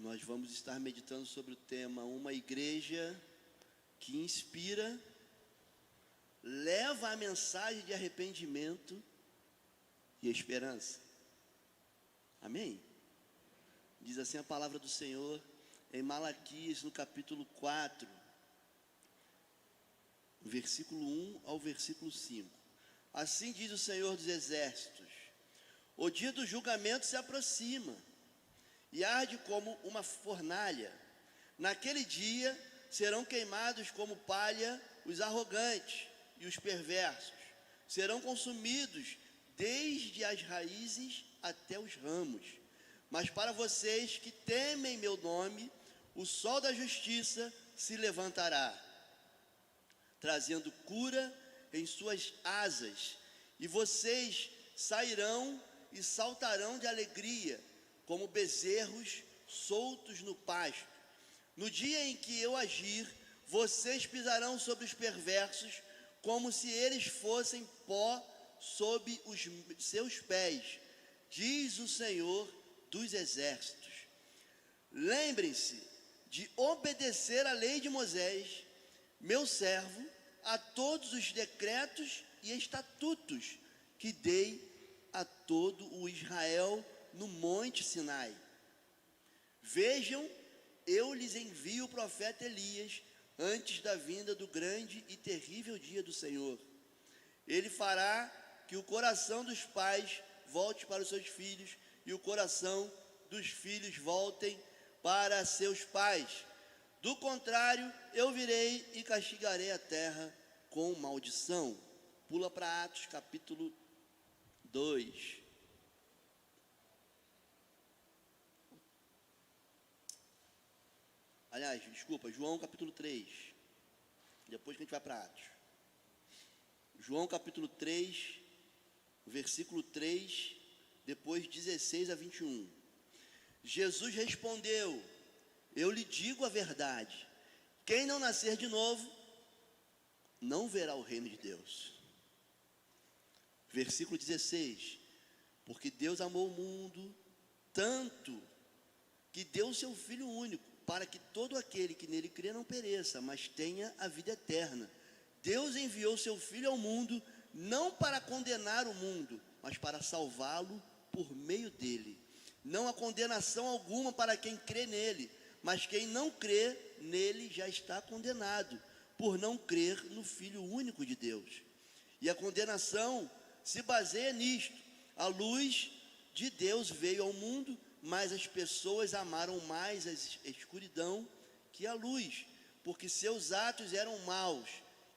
Nós vamos estar meditando sobre o tema Uma igreja que inspira, leva a mensagem de arrependimento e esperança. Amém? Diz assim a palavra do Senhor em Malaquias, no capítulo 4, versículo 1 ao versículo 5. Assim diz o Senhor dos Exércitos: o dia do julgamento se aproxima e arde como uma fornalha. Naquele dia serão queimados como palha os arrogantes e os perversos. Serão consumidos desde as raízes até os ramos. Mas para vocês que temem meu nome, o sol da justiça se levantará, trazendo cura em suas asas, e vocês sairão e saltarão de alegria, como bezerros soltos no pasto. No dia em que eu agir, vocês pisarão sobre os perversos, como se eles fossem pó sob os seus pés, diz o Senhor dos Exércitos. Lembrem-se de obedecer a lei de Moisés, meu servo, a todos os decretos e estatutos que dei a todo o Israel no monte Sinai. Vejam, eu lhes envio o profeta Elias antes da vinda do grande e terrível dia do Senhor. Ele fará que o coração dos pais volte para os seus filhos e o coração dos filhos voltem para seus pais. Do contrário, eu virei e castigarei a terra com maldição. Pula para Atos capítulo 2. Aliás, desculpa, João capítulo 3. Depois que a gente vai para Atos. João capítulo 3, versículo 3, depois 16 a 21. Jesus respondeu: eu lhe digo a verdade, quem não nascer de novo, não verá o reino de Deus. Versículo 16, porque Deus amou o mundo tanto, que deu o seu Filho único, para que todo aquele que nele crê não pereça, mas tenha a vida eterna. Deus enviou seu Filho ao mundo, não para condenar o mundo, mas para salvá-lo por meio dele. Não há condenação alguma para quem crê nele, mas quem não crê nele já está condenado, por não crer no Filho único de Deus. E a condenação se baseia nisto: a luz de Deus veio ao mundo, mas as pessoas amaram mais a escuridão que a luz, porque seus atos eram maus.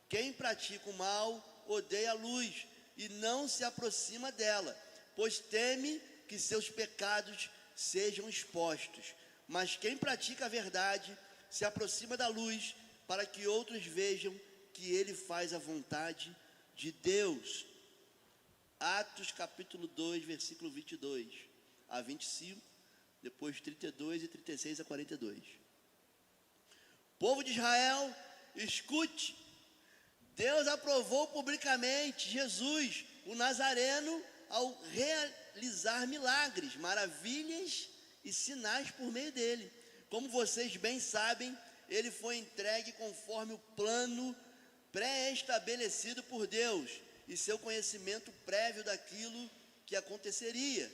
Quem pratica o mal odeia a luz e não se aproxima dela, pois teme que seus pecados sejam expostos. Mas quem pratica a verdade se aproxima da luz, para que outros vejam que ele faz a vontade de Deus. Atos capítulo 2, versículo 22 a 25, depois 32 e 36 a 42. Povo de Israel, escute: Deus aprovou publicamente Jesus, o Nazareno, ao realizar milagres, maravilhas e sinais por meio dele. Como vocês bem sabem, ele foi entregue conforme o plano pré-estabelecido por Deus e seu conhecimento prévio daquilo que aconteceria.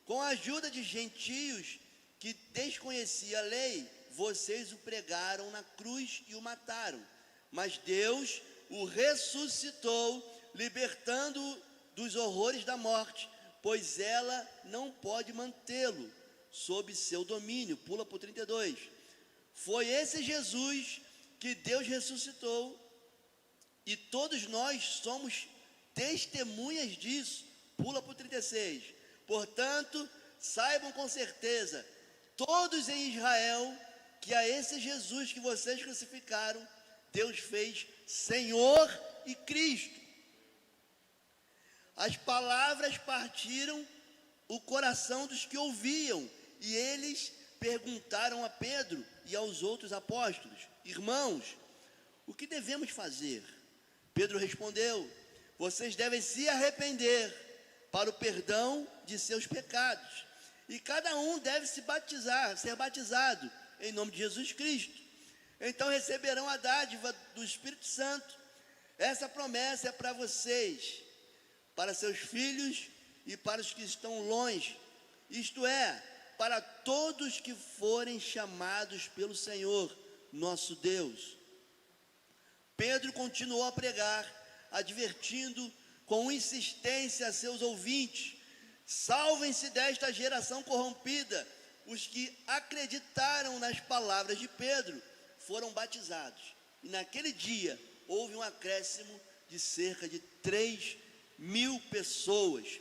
Com a ajuda de gentios que desconheciam a lei, vocês o pregaram na cruz e o mataram. Mas Deus o ressuscitou, libertando-o dos horrores da morte, pois ela não pode mantê-lo sob seu domínio. Pula para o 32. Foi esse Jesus que Deus ressuscitou, e todos nós somos testemunhas disso. Pula para o 36. Portanto, saibam com certeza, todos em Israel, que a esse Jesus que vocês crucificaram, Deus fez Senhor e Cristo. As palavras partiram o coração dos que ouviam, e eles perguntaram a Pedro e aos outros apóstolos: irmãos, o que devemos fazer? Pedro respondeu: vocês devem se arrepender para o perdão de seus pecados e cada um deve se batizar, ser batizado em nome de Jesus Cristo. Então receberão a dádiva do Espírito Santo. Essa promessa é para vocês, para seus filhos e para os que estão longe, isto é, para todos que forem chamados pelo Senhor, nosso Deus. Pedro continuou a pregar, advertindo com insistência a seus ouvintes: salvem-se desta geração corrompida. Os que acreditaram nas palavras de Pedro foram batizados, e naquele dia houve um acréscimo de cerca de 3.000 pessoas.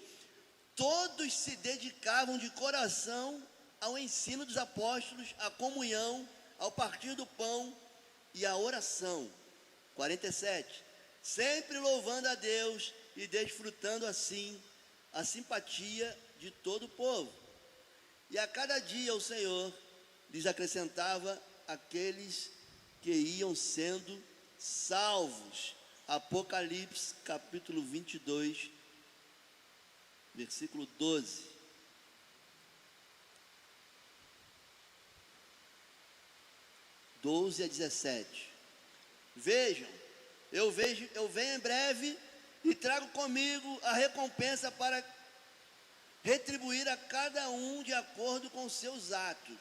Todos se dedicavam de coração ao ensino dos apóstolos, à comunhão, ao partir do pão e à oração. 47. Sempre louvando a Deus e desfrutando assim a simpatia de todo o povo. E a cada dia o Senhor lhes acrescentava aqueles que iam sendo salvos. Apocalipse capítulo 22, versículo 12. A 17. Vejam, eu venho em breve e trago comigo a recompensa para retribuir a cada um de acordo com seus atos.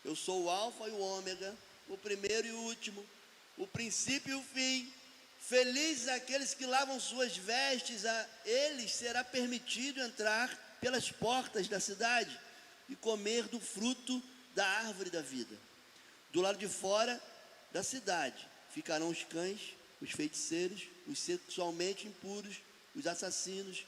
Eu sou o Alfa e o Ômega, o primeiro e o último, o princípio e o fim. Felizes aqueles que lavam suas vestes, a eles será permitido entrar pelas portas da cidade e comer do fruto da árvore da vida. Do lado de fora da cidade ficarão os cães, os feiticeiros, os sexualmente impuros, os assassinos,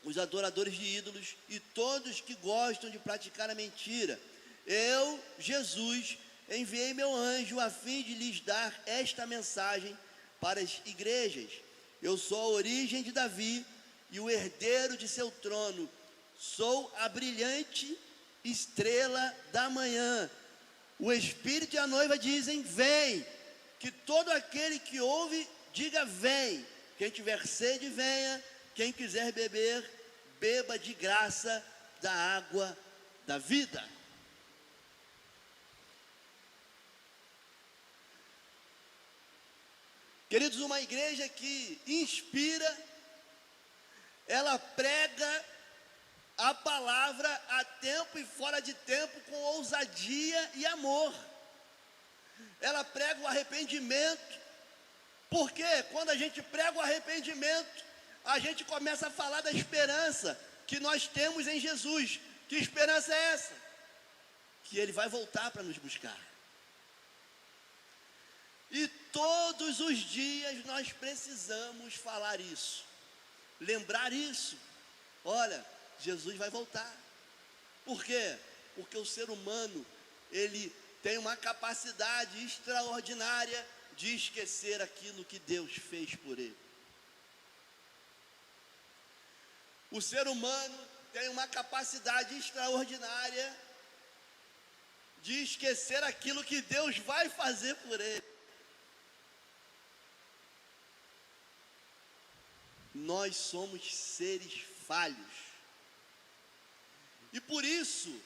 os adoradores de ídolos e todos que gostam de praticar a mentira. Eu, Jesus, enviei meu anjo a fim de lhes dar esta mensagem para as igrejas. Eu sou a origem de Davi e o herdeiro de seu trono. Sou a brilhante estrela da manhã. O Espírito e a noiva dizem: vem. Que todo aquele que ouve, diga: vem. Quem tiver sede, venha. Quem quiser beber, beba de graça da água da vida. Queridos, uma igreja que inspira, ela prega a palavra a tempo e fora de tempo, com ousadia e amor. Ela prega o arrependimento, porque quando a gente prega o arrependimento, a gente começa a falar da esperança que nós temos em Jesus. Que esperança é essa? Que Ele vai voltar para nos buscar. E todos os dias nós precisamos falar isso, lembrar isso. Olha, Jesus vai voltar. Por quê? Porque o ser humano, ele tem uma capacidade extraordinária de esquecer aquilo que Deus fez por ele. O ser humano tem uma capacidade extraordinária de esquecer aquilo que Deus vai fazer por ele. Nós somos seres falhos. E por isso,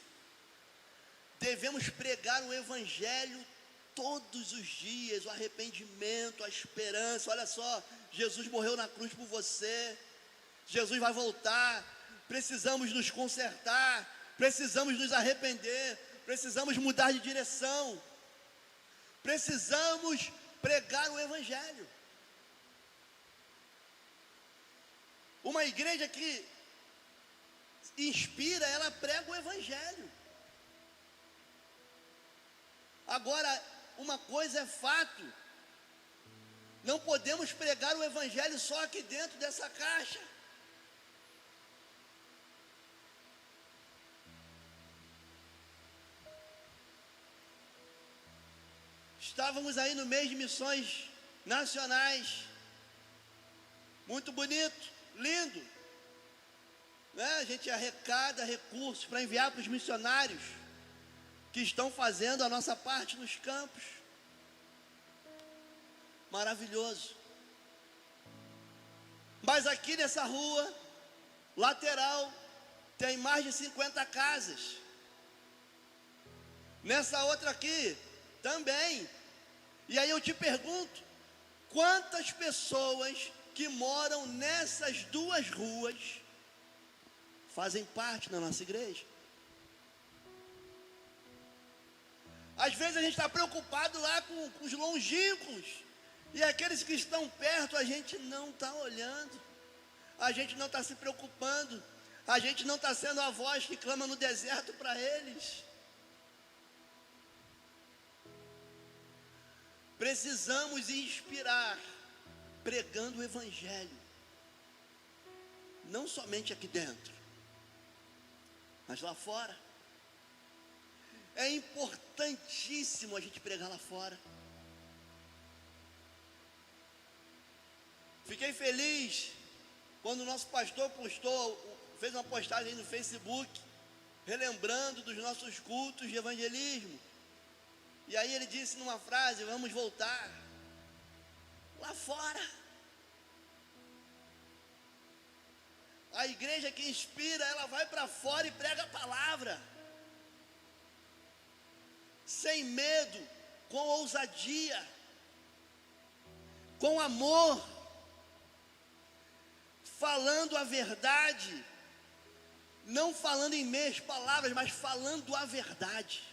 devemos pregar o Evangelho todos os dias, o arrependimento, a esperança. Olha só, Jesus morreu na cruz por você, Jesus vai voltar, precisamos nos consertar, precisamos nos arrepender, precisamos mudar de direção, precisamos pregar o Evangelho. Uma igreja que inspira, ela prega o Evangelho. Agora, uma coisa é fato: não podemos pregar o Evangelho só aqui dentro dessa caixa. Estávamos aí no mês de missões nacionais, muito bonito, lindo, né? A gente arrecada recursos para enviar para os missionários que estão fazendo a nossa parte nos campos. Maravilhoso. Mas aqui nessa rua lateral tem mais de 50 casas. Nessa outra aqui, também. E aí eu te pergunto, quantas pessoas que moram nessas duas ruas fazem parte da nossa igreja? Às vezes a gente está preocupado lá com os longínquos, e aqueles que estão perto a gente não está olhando, a gente não está se preocupando, a gente não está sendo a voz que clama no deserto para eles. Precisamos inspirar, pregando o Evangelho, não somente aqui dentro, mas lá fora. É importantíssimo a gente pregar lá fora. Fiquei feliz quando o nosso pastor fez uma postagem no Facebook, relembrando dos nossos cultos de evangelismo. E aí ele disse numa frase: vamos voltar lá fora. A igreja que inspira, ela vai para fora e prega a palavra, sem medo, com ousadia, com amor, falando a verdade, não falando em meias palavras, mas falando a verdade.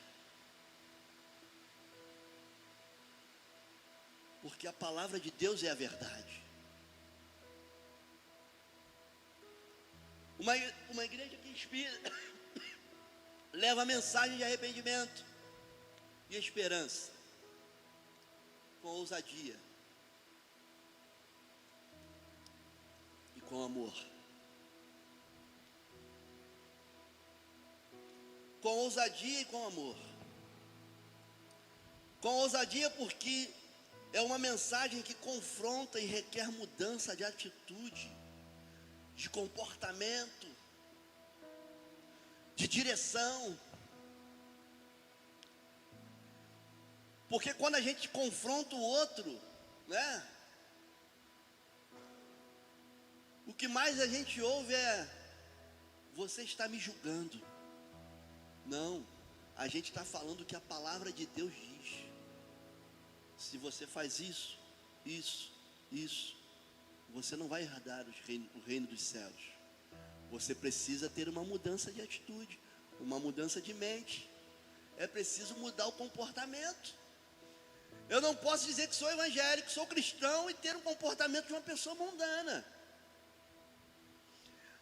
Porque a palavra de Deus é a verdade. Uma igreja que inspira, leva a mensagem de arrependimento e esperança, com ousadia e com amor. Com ousadia e com amor. Com ousadia porque é uma mensagem que confronta e requer mudança de atitude, de comportamento, de direção. Porque quando a gente confronta o outro, né? O que mais a gente ouve é: você está me julgando. Não, a gente está falando o que a palavra de Deus diz. Se você faz isso, você não vai herdar o reino dos céus. Você precisa ter uma mudança de atitude, uma mudança de mente. É preciso mudar o comportamento. Eu não posso dizer que sou evangélico, sou cristão e ter um comportamento de uma pessoa mundana.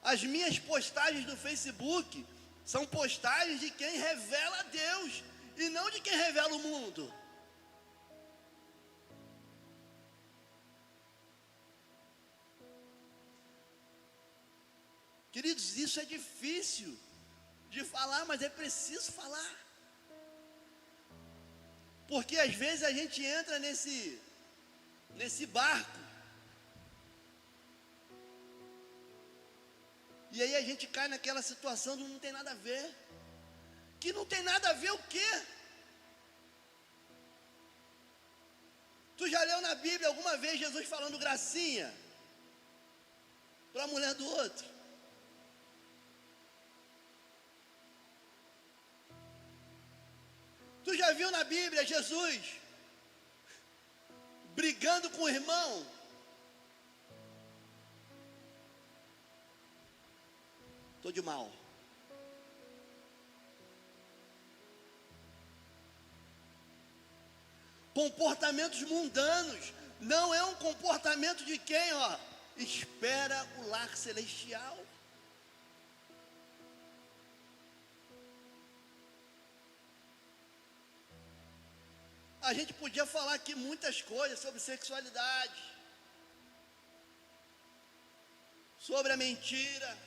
As minhas postagens no Facebook são postagens de quem revela a Deus e não de quem revela o mundo. Queridos, isso é difícil de falar, mas é preciso falar. Porque às vezes a gente entra nesse barco, e aí a gente cai naquela situação do não tem nada a ver. Que não tem nada a ver o quê? Tu já leu na Bíblia alguma vez Jesus falando gracinha para a mulher do outro? Tu já viu na Bíblia Jesus brigando com o irmão? Estou de mal. Comportamentos mundanos não é um comportamento de quem, espera o lar celestial. A gente podia falar aqui muitas coisas sobre sexualidade, sobre a mentira,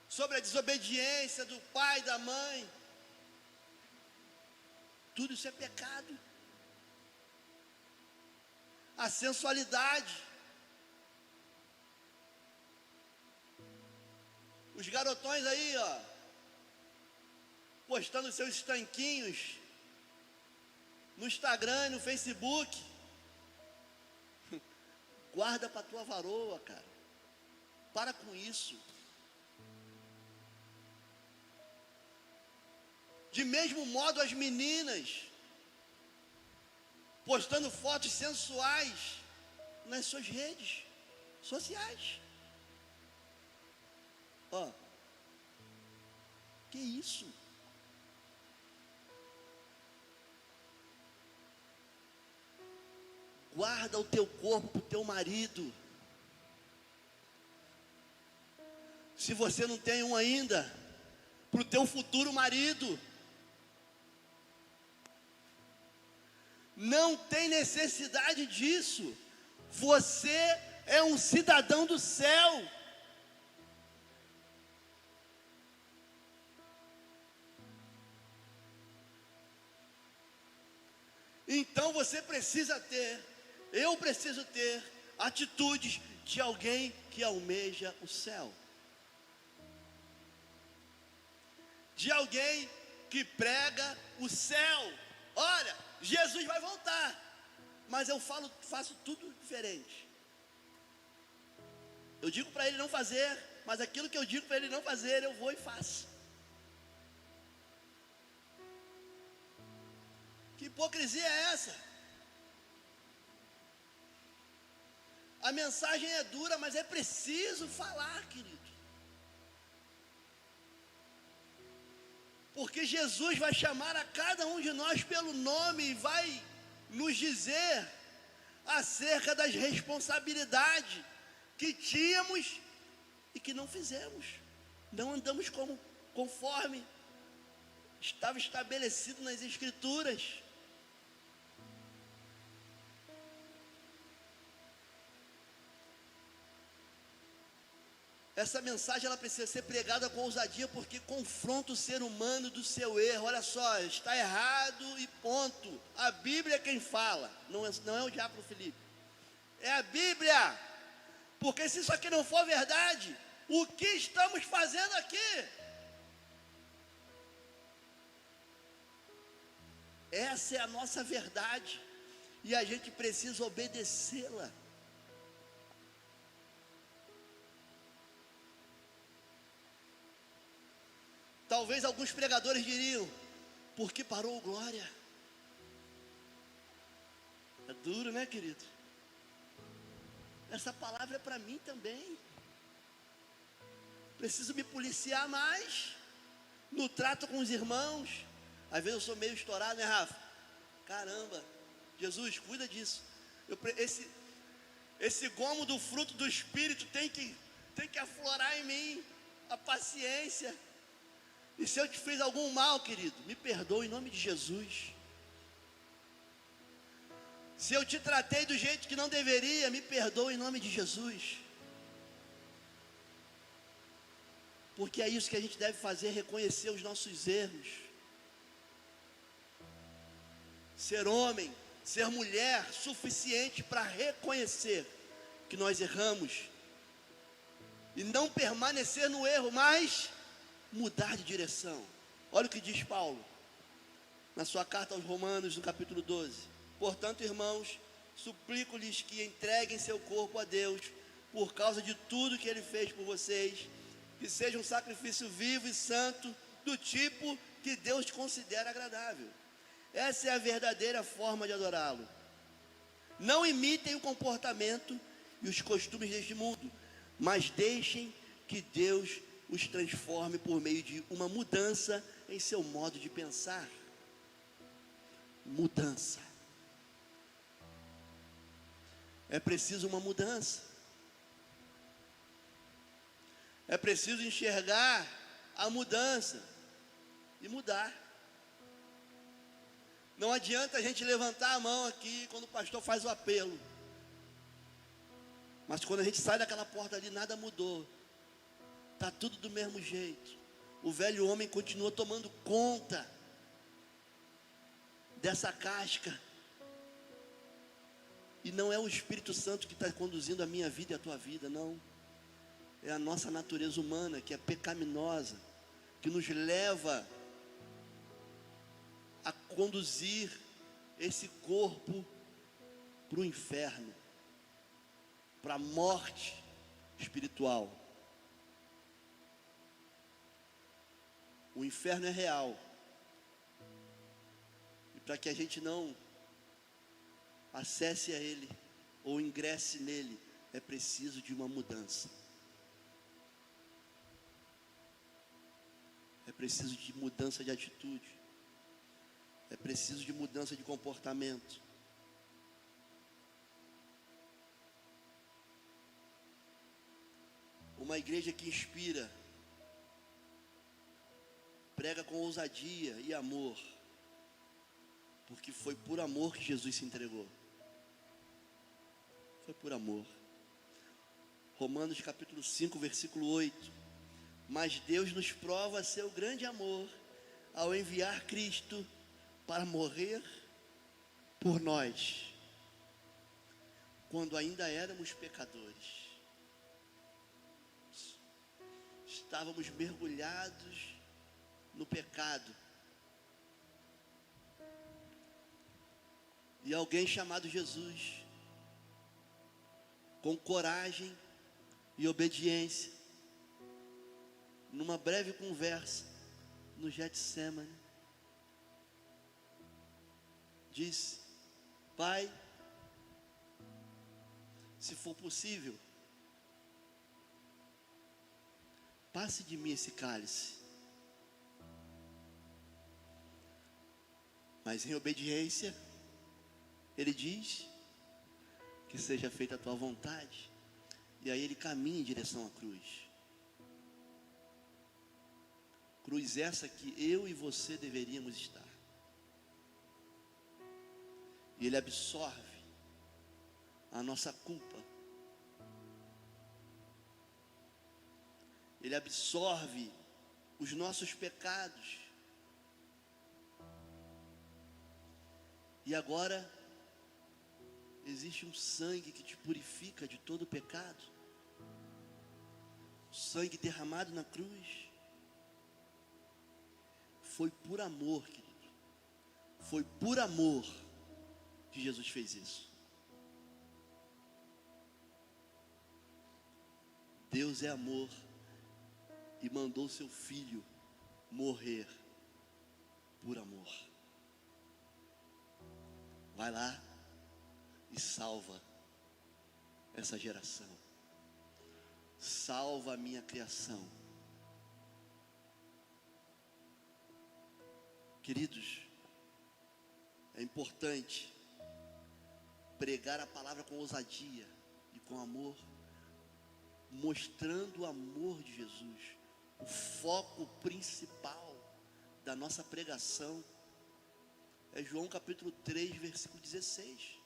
sobre a desobediência do pai e da mãe. Tudo isso é pecado. A sensualidade. Os garotões aí, postando seus estanquinhos no Instagram, no Facebook. Guarda para tua varoa, cara. Para com isso. De mesmo modo, as meninas postando fotos sensuais nas suas redes sociais. Ó, que isso? Guarda o teu corpo para o teu marido. Se você não tem um ainda, para o teu futuro marido. Não tem necessidade disso. Você é um cidadão do céu. Então você precisa ter, eu preciso ter atitudes de alguém que almeja o céu. De alguém que prega o céu. Olha, Jesus vai voltar, mas eu faço tudo diferente. Eu digo para ele não fazer, mas aquilo que eu digo para ele não fazer, eu vou e faço. Que hipocrisia é essa? A mensagem é dura, mas é preciso falar, querido. Porque Jesus vai chamar a cada um de nós pelo nome e vai nos dizer acerca das responsabilidades que tínhamos e que não fizemos. Não andamos conforme estava estabelecido nas Escrituras. Essa mensagem ela precisa ser pregada com ousadia, porque confronta o ser humano do seu erro. Olha só, está errado e ponto. A Bíblia é quem fala, não é o diácono Felipe. É a Bíblia. Porque se isso aqui não for verdade, o que estamos fazendo aqui? Essa é a nossa verdade e a gente precisa obedecê-la. Talvez alguns pregadores diriam: por que parou Glória? É duro, né, querido? Essa palavra é para mim também. Preciso me policiar mais no trato com os irmãos. Às vezes eu sou meio estourado, né, Rafa? Caramba, Jesus, cuida disso. Esse gomo do fruto do Espírito tem que aflorar em mim a paciência. E se eu te fiz algum mal, querido, me perdoe em nome de Jesus. Se eu te tratei do jeito que não deveria, me perdoe em nome de Jesus. Porque é isso que a gente deve fazer, reconhecer os nossos erros. Ser homem, ser mulher, suficiente para reconhecer que nós erramos. E não permanecer no erro, mas mudar de direção. Olha o que diz Paulo na sua carta aos Romanos, no capítulo 12. Portanto, irmãos, suplico-lhes que entreguem seu corpo a Deus, por causa de tudo que Ele fez por vocês, que seja um sacrifício vivo e santo, do tipo que Deus considera agradável. Essa é a verdadeira forma de adorá-lo. Não imitem o comportamento e os costumes deste mundo, mas deixem que Deus os transforme por meio de uma mudança em seu modo de pensar. Mudança. É preciso uma mudança. É preciso enxergar a mudança e mudar. Não adianta a gente levantar a mão aqui quando o pastor faz o apelo. Mas quando a gente sai daquela porta ali, nada mudou. Está tudo do mesmo jeito. O velho homem continua tomando conta dessa casca. E não é o Espírito Santo que está conduzindo a minha vida e a tua vida, não. É a nossa natureza humana, que é pecaminosa, que nos leva a conduzir esse corpo para o inferno, para a morte espiritual. O inferno é real, para que a gente não acesse a Ele ou ingresse nele, é preciso de uma mudança. É preciso de mudança de atitude. É preciso de mudança de comportamento. Uma igreja que inspira, prega com ousadia e amor, porque foi por amor que Jesus se entregou. Foi por amor. Romanos capítulo 5, versículo 8. Mas Deus nos prova seu grande amor ao enviar Cristo para morrer por nós, quando ainda éramos pecadores. Estávamos mergulhados no pecado. E alguém chamado Jesus, com coragem e obediência, numa breve conversa no Getsemane, disse: Pai, se for possível, passe de mim esse cálice, mas em obediência, ele diz: que seja feita a tua vontade. E aí ele caminha em direção à cruz. Cruz essa que eu e você deveríamos estar. E ele absorve a nossa culpa. Ele absorve os nossos pecados. E agora existe um sangue que te purifica de todo o pecado. O sangue derramado na cruz. Foi por amor, querido. Foi por amor que Jesus fez isso. Deus é amor e mandou seu Filho morrer por amor. Vai lá e salva essa geração. Salva a minha criação. Queridos, é importante pregar a palavra com ousadia e com amor, mostrando o amor de Jesus. O foco principal da nossa pregação é João capítulo 3, versículo 16.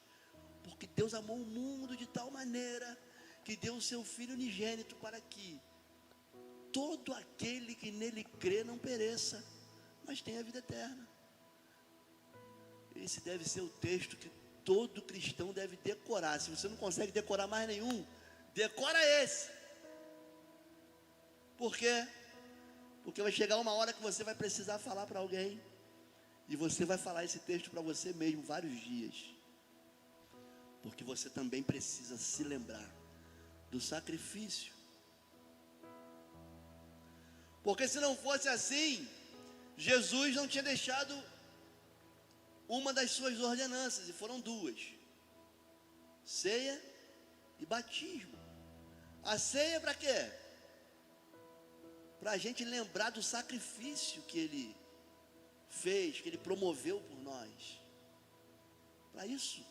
Porque Deus amou o mundo de tal maneira que deu o seu Filho unigênito para que todo aquele que nele crê não pereça, mas tenha a vida eterna. Esse deve ser o texto que todo cristão deve decorar. Se você não consegue decorar mais nenhum, decora esse. Por quê? Porque vai chegar uma hora que você vai precisar falar para alguém, e você vai falar esse texto para você mesmo vários dias. Porque você também precisa se lembrar do sacrifício. Porque se não fosse assim, Jesus não tinha deixado uma das suas ordenanças, e foram duas: ceia e batismo. A ceia para quê? Para a gente lembrar do sacrifício que Ele fez, que Ele promoveu por nós. Para isso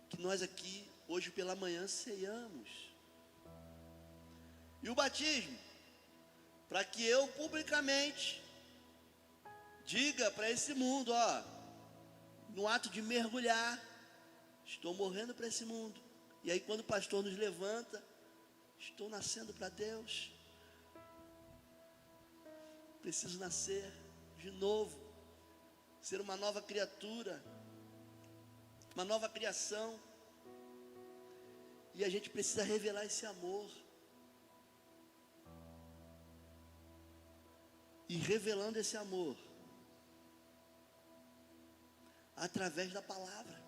que nós aqui, hoje pela manhã, ceiamos. E o batismo, para que eu publicamente diga para esse mundo, ó, no ato de mergulhar, estou morrendo para esse mundo. E aí quando o pastor nos levanta, estou nascendo para Deus. Preciso nascer de novo, ser uma nova criatura, uma nova criação. E a gente precisa revelar esse amor. E revelando esse amor através da palavra.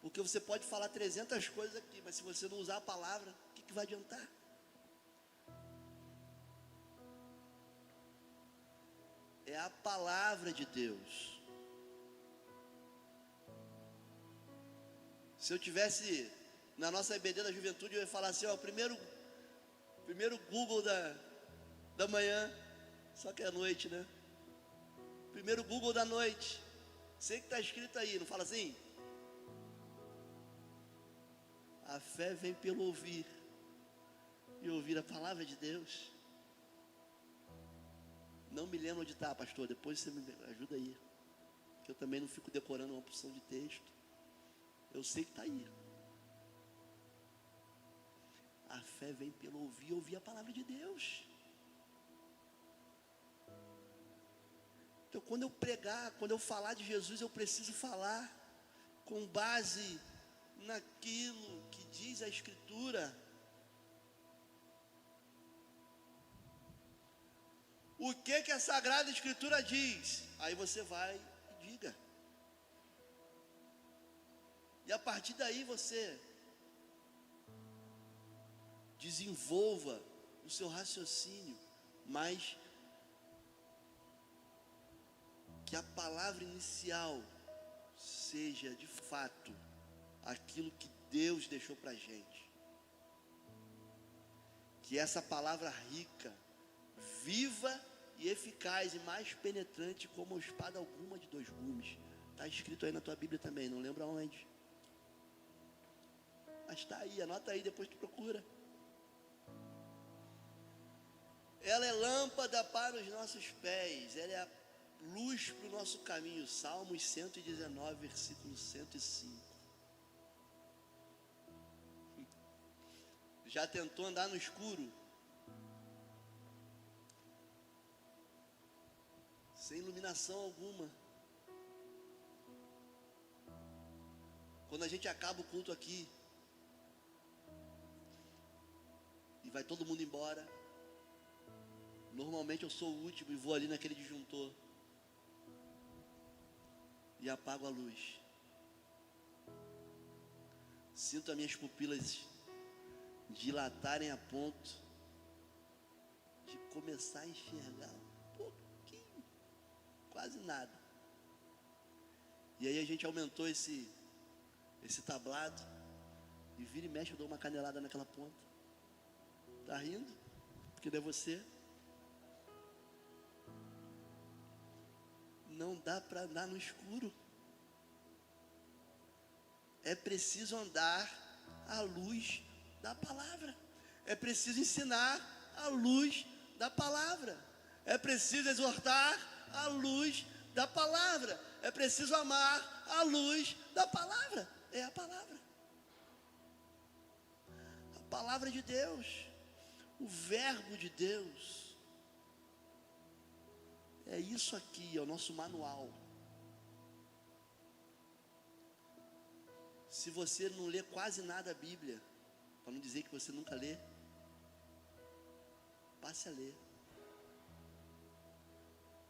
Porque você pode falar 300 coisas aqui, mas se você não usar a palavra, o que vai adiantar? É a palavra de Deus. Se eu tivesse na nossa EBD da juventude, eu ia falar assim, ó, primeiro Google da manhã, só que é noite, né? Primeiro Google da noite. Sei que está escrito aí, não fala assim? A fé vem pelo ouvir, e ouvir a palavra de Deus. Não me lembro onde está, pastor, depois você me ajuda aí, que eu também não fico decorando uma porção de texto. Eu sei que está aí. A fé vem pelo ouvir e ouvir a palavra de Deus. Então, quando eu pregar, quando eu falar de Jesus, eu preciso falar com base naquilo que diz a Escritura. O que a Sagrada Escritura diz? Aí você vai e diga. E a partir daí você desenvolva o seu raciocínio, mas que a palavra inicial seja de fato aquilo que Deus deixou para a gente. Que essa palavra rica, viva e eficaz e mais penetrante como espada alguma de dois gumes. Está escrito aí na tua Bíblia também, não lembro aonde. Mas está aí, anota aí, depois tu procura. Ela é lâmpada para os nossos pés, ela é a luz para o nosso caminho. Salmos 119, versículo 105. Já tentou andar no escuro? Sem iluminação alguma. Quando a gente acaba o culto aqui, e vai todo mundo embora, normalmente eu sou o último e vou ali naquele disjuntor e apago a luz. Sinto as minhas pupilas dilatarem a ponto de começar a enxergar um pouquinho, quase nada. E aí a gente aumentou esse tablado, e vira e mexe eu dou uma canelada naquela ponta. Tá rindo? Porque não é você. Não dá para andar no escuro. É preciso andar à luz da palavra. É preciso ensinar à luz da palavra. É preciso exortar à luz da palavra. É preciso amar à luz da palavra. É a palavra. A palavra de Deus. O verbo de Deus. É isso aqui, é o nosso manual. Se você não lê quase nada a Bíblia, para não dizer que você nunca lê, passe a ler.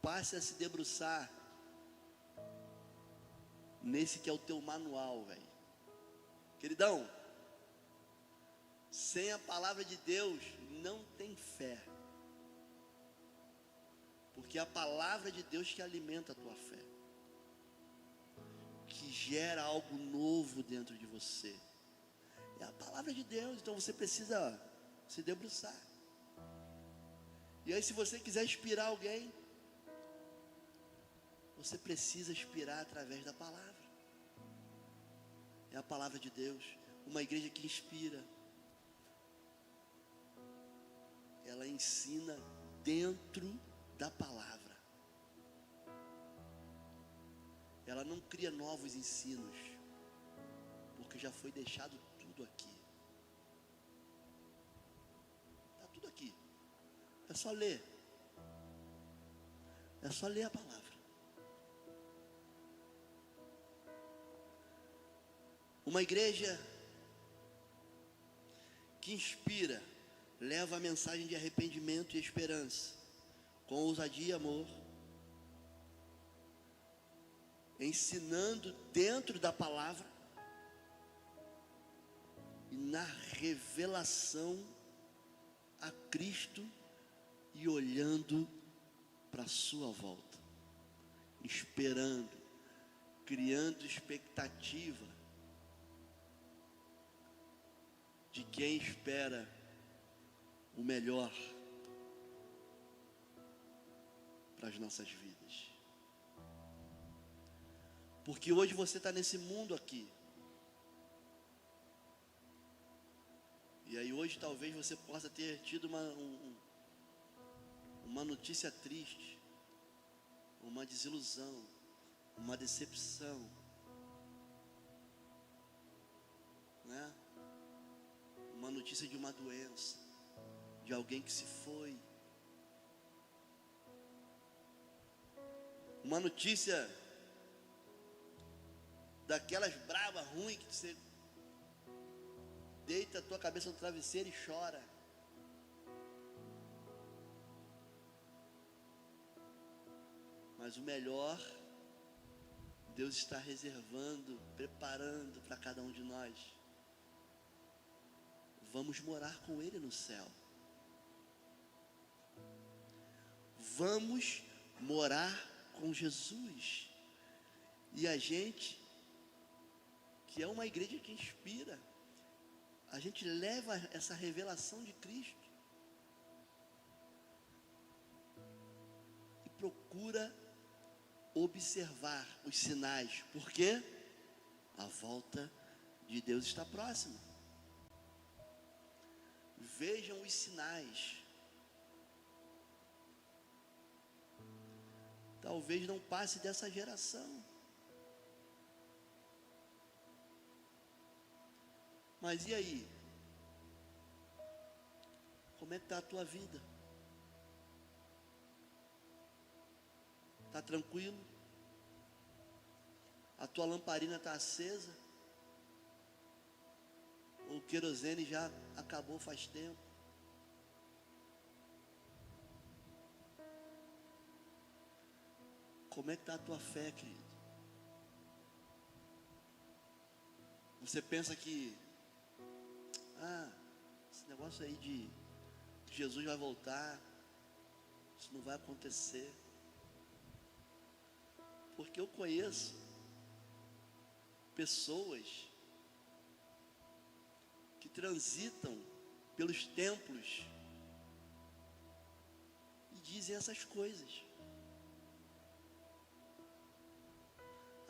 Passe a se debruçar nesse que é o teu manual, velho. Queridão, sem a palavra de Deus não tem fé. Porque é a palavra de Deus que alimenta a tua fé, que gera algo novo dentro de você. É a palavra de Deus. Então você precisa se debruçar. E aí, se você quiser inspirar alguém, você precisa inspirar através da palavra. É a palavra de Deus. Uma igreja que inspira, ela ensina dentro da palavra. Ela não cria novos ensinos, porque já foi deixado tudo aqui. Está tudo aqui. É só ler. É só ler a palavra. Uma igreja que inspira, leva a mensagem de arrependimento e esperança, com ousadia e amor, ensinando dentro da palavra e na revelação a Cristo e olhando para a sua volta. esperando, criando expectativa de quem espera o melhor para as nossas vidas. Porque hoje você está nesse mundo aqui. E aí hoje talvez você possa ter tido uma notícia triste, uma desilusão, uma decepção, né? Uma notícia de uma doença, de alguém que se foi, uma notícia daquelas bravas, ruins, que você deita a tua cabeça no travesseiro e chora. Mas o melhor, Deus está reservando, preparando para cada um de nós. Vamos morar com Ele no céu. Vamos morar com Jesus. E a gente, que é uma igreja que inspira, a gente leva essa revelação de Cristo e procura observar os sinais, porque a volta de Deus está próxima. Vejam os sinais. Talvez não passe dessa geração. Mas e aí? Como é que está a tua vida? Está tranquilo? A tua lamparina está acesa? Ou o querosene já acabou faz tempo? Como é que está a tua fé, querido? Você pensa que esse negócio aí de Jesus vai voltar, isso não vai acontecer. Porque eu conheço pessoas que transitam pelos templos e dizem essas coisas.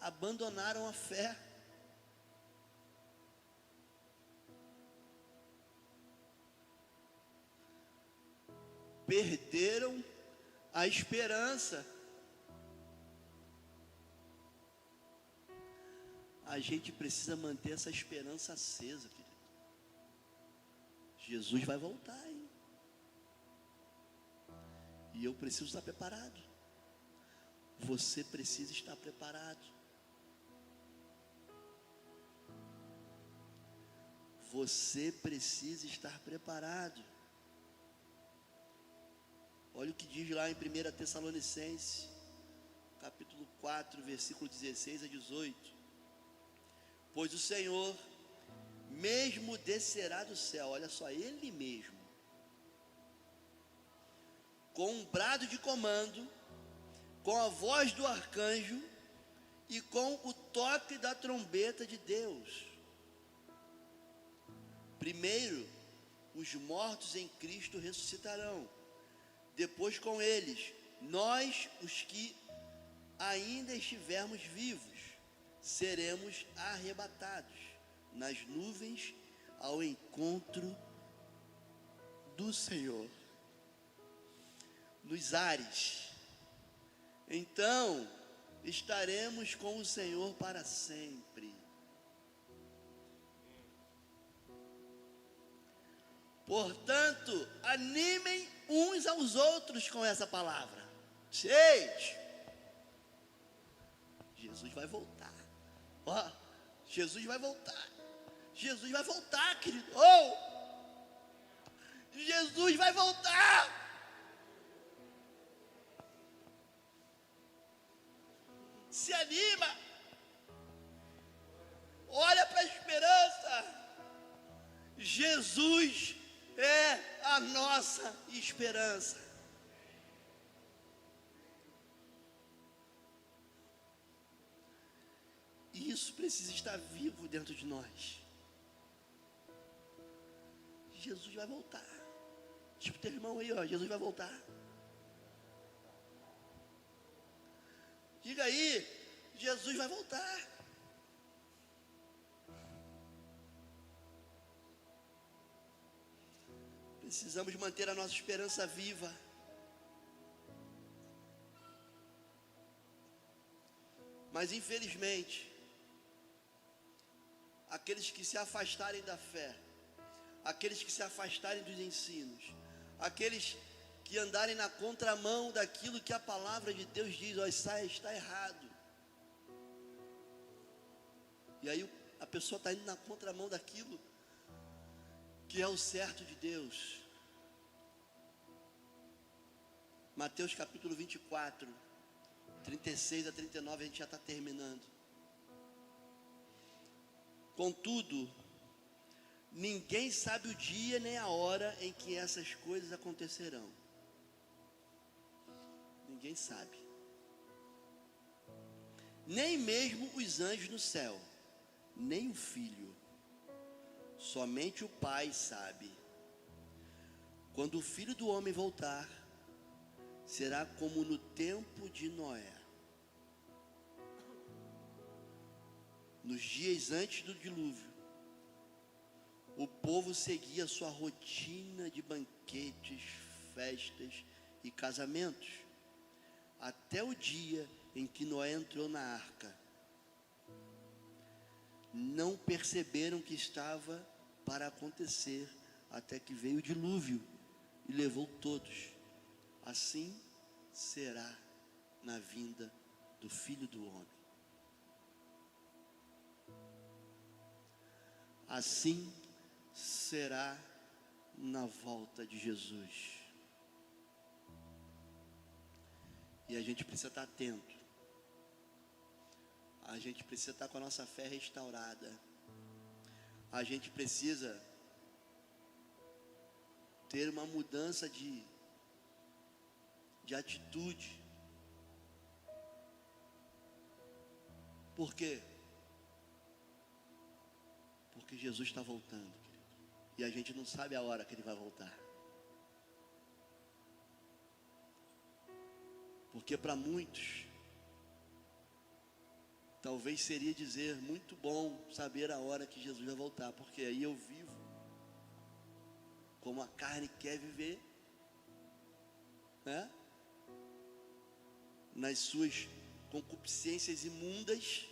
Abandonaram a fé. Perderam a esperança. A gente precisa manter essa esperança acesa, querido. Jesus vai voltar, hein? E eu preciso estar preparado. Você precisa estar preparado. Você precisa estar preparado. Olha o que diz lá em 1 Tessalonicenses, capítulo 4, versículo 16 a 18. Pois o Senhor mesmo descerá do céu, olha só, Ele mesmo, com um brado de comando, com a voz do arcanjo e com o toque da trombeta de Deus. Primeiro, os mortos em Cristo ressuscitarão. Depois com eles, nós, os que ainda estivermos vivos, seremos arrebatados nas nuvens ao encontro do Senhor, nos ares. Então, estaremos com o Senhor para sempre. Portanto, animem uns aos outros com essa palavra. Gente, Jesus vai voltar. Ó, Jesus vai voltar. Jesus vai voltar, querido. Oh, Jesus vai voltar. Se anima. Olha para a esperança. Jesus é a nossa esperança. isso precisa estar vivo dentro de nós. Jesus vai voltar. Tipo, teu irmão aí, ó, Jesus vai voltar. Diga aí, Jesus vai voltar. Precisamos manter a nossa esperança viva. Mas infelizmente, aqueles que se afastarem da fé, aqueles que se afastarem dos ensinos, aqueles que andarem na contramão daquilo que a palavra de Deus diz, ó, está errado. E aí a pessoa está indo na contramão daquilo que é o certo de Deus. Mateus capítulo 24, 36 a 39, a gente já está terminando. Contudo, ninguém sabe o dia nem a hora em que essas coisas acontecerão. Ninguém sabe. Nem mesmo os anjos no céu, nem o Filho. Somente o Pai sabe. Quando o Filho do Homem voltar, será como no tempo de Noé, nos dias antes do dilúvio. O povo seguia sua rotina de banquetes, festas e casamentos, até o dia em que Noé entrou na arca. Não perceberam que estava para acontecer, até que veio o dilúvio e levou todos. Assim será na vinda do Filho do Homem. Assim será na volta de Jesus. E a gente precisa estar atento. A gente precisa estar com a nossa fé restaurada. A gente precisa ter uma mudança de atitude. Por quê? Porque Jesus está voltando, querido. E a gente não sabe a hora que Ele vai voltar. Porque para muitos, talvez seria dizer, muito bom saber a hora que Jesus vai voltar, porque aí eu vivo como a carne quer viver, né? Nas suas concupiscências imundas,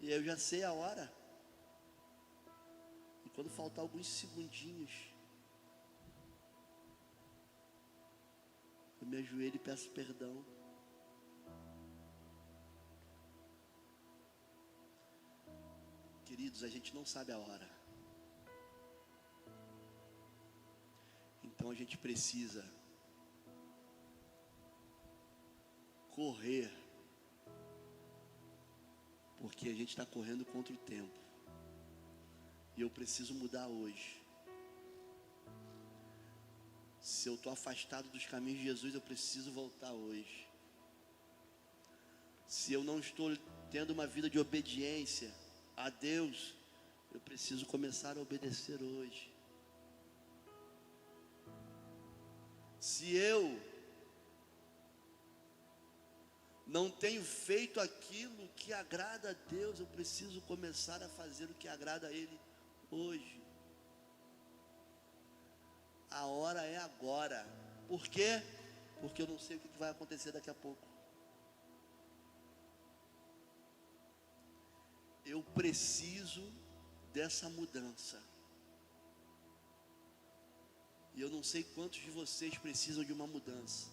e eu já sei a hora. E quando faltar alguns segundinhos, eu me ajoelho e peço perdão. Queridos, a gente não sabe a hora. Então a gente precisa correr, porque a gente está correndo contra o tempo. E eu preciso mudar hoje. Se eu estou afastado dos caminhos de Jesus, eu preciso voltar hoje. Se eu não estou tendo uma vida de obediência a Deus, eu preciso começar a obedecer hoje. Se eu não tenho feito aquilo que agrada a Deus, eu preciso começar a fazer o que agrada a Ele hoje. A hora é agora. Por quê? Porque eu não sei o que vai acontecer daqui a pouco. Eu preciso dessa mudança. E eu não sei quantos de vocês precisam de uma mudança.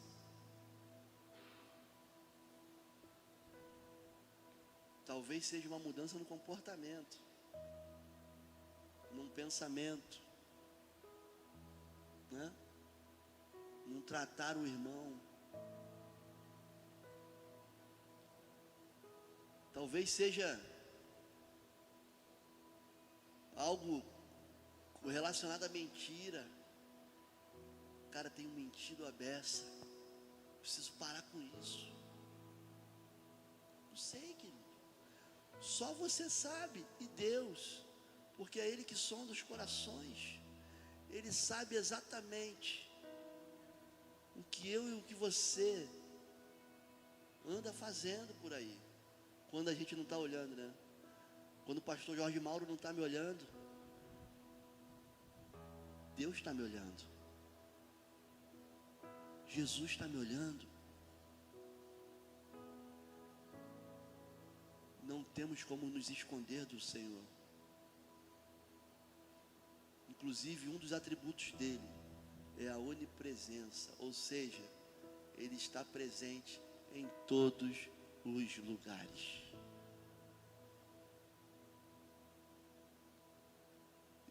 Talvez seja uma mudança no comportamento, num pensamento, né? Num tratar o irmão. Talvez seja algo relacionado à mentira. Cara, tenho mentido a beça. Preciso parar com isso. Não sei, querido. Só você sabe, e Deus, porque é Ele que sonda os corações. Ele sabe exatamente o que eu e o que você anda fazendo por aí, quando a gente não está olhando, né? Quando o pastor Jorge Mauro não está me olhando, Deus está me olhando, Jesus está me olhando. Não temos como nos esconder do Senhor. Inclusive, um dos atributos dele é a onipresença, ou seja, ele está presente em todos os lugares.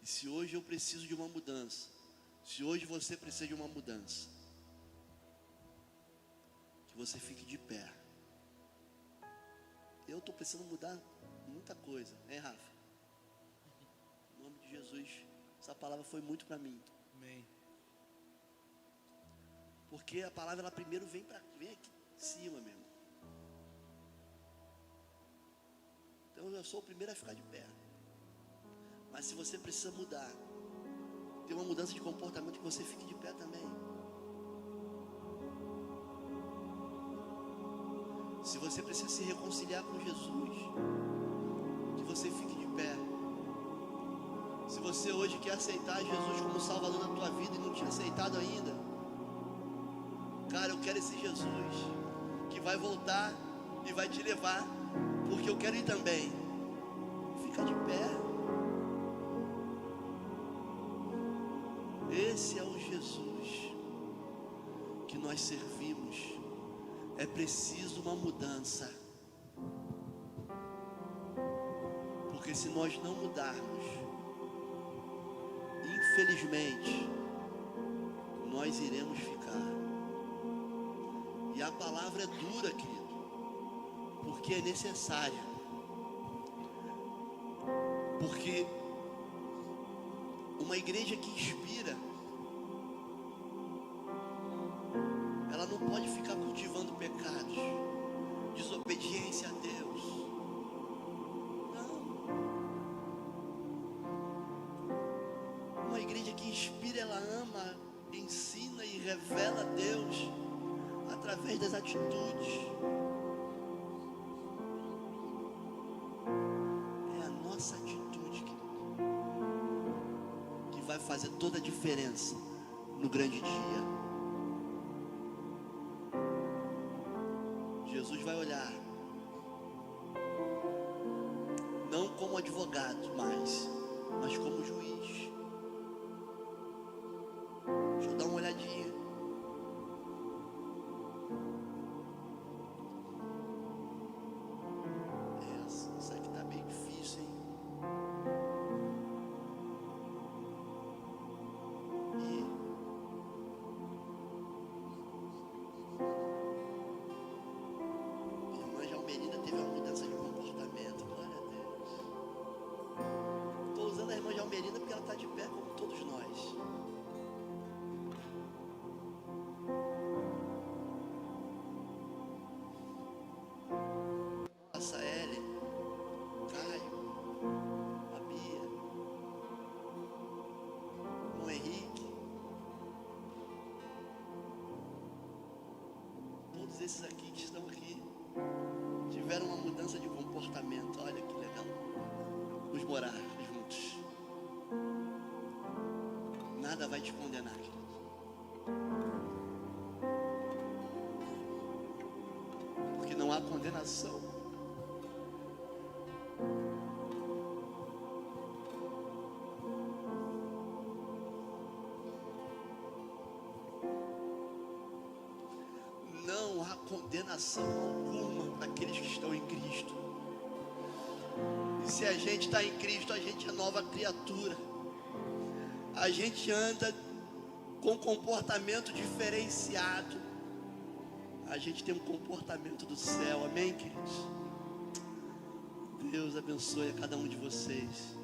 E se hoje eu preciso de uma mudança, se hoje você precisa de uma mudança, que você fique de pé. Eu estou precisando mudar muita coisa, hein, Rafa? Em nome de Jesus, essa palavra foi muito para mim. Amém. Porque a palavra, ela primeiro vem aqui em cima mesmo. Então eu sou o primeiro a ficar de pé. Mas se você precisa mudar, ter uma mudança de comportamento, que você fique de pé também. Se você precisa se reconciliar com Jesus, que você fique de pé. Se você hoje quer aceitar Jesus como Salvador da tua vida e não tinha aceitado ainda, cara, eu quero esse Jesus que vai voltar e vai te levar, porque eu quero ir também. Fica de pé. Esse é o Jesus que nós servimos. É preciso uma mudança, porque se nós não mudarmos, infelizmente, nós iremos ficar. E a palavra é dura, querido, porque é necessária. Porque uma igreja que inspira, ela não pode ficar cultivando pecados, desobediência a Deus. Não. Uma igreja que inspira, ela ama, ensina e revela a Deus através das atitudes. É a nossa atitude que vai fazer toda a diferença no grande dia. Jesus vai olhar, não como advogado mais, mas como juiz. Deixa eu dar uma olhadinha. Isso aqui tá bem difícil, hein? Teve uma mudança de comportamento, glória a Deus. Estou usando a irmã Jalmerina porque ela está de pé como todos nós. Nossa, Ellen, Caio, a Bia, o Henrique, todos esses aqui que estão aqui tiveram uma mudança de comportamento. Olha que legal. Vamos morar juntos. Nada vai te condenar, querido. Porque não há condenação. Não há condenação alguma para aqueles que estão em Cristo. E se a gente está em Cristo, a gente é nova criatura. A gente anda com comportamento diferenciado. A gente tem um comportamento do céu. Amém, queridos? Deus abençoe a cada um de vocês.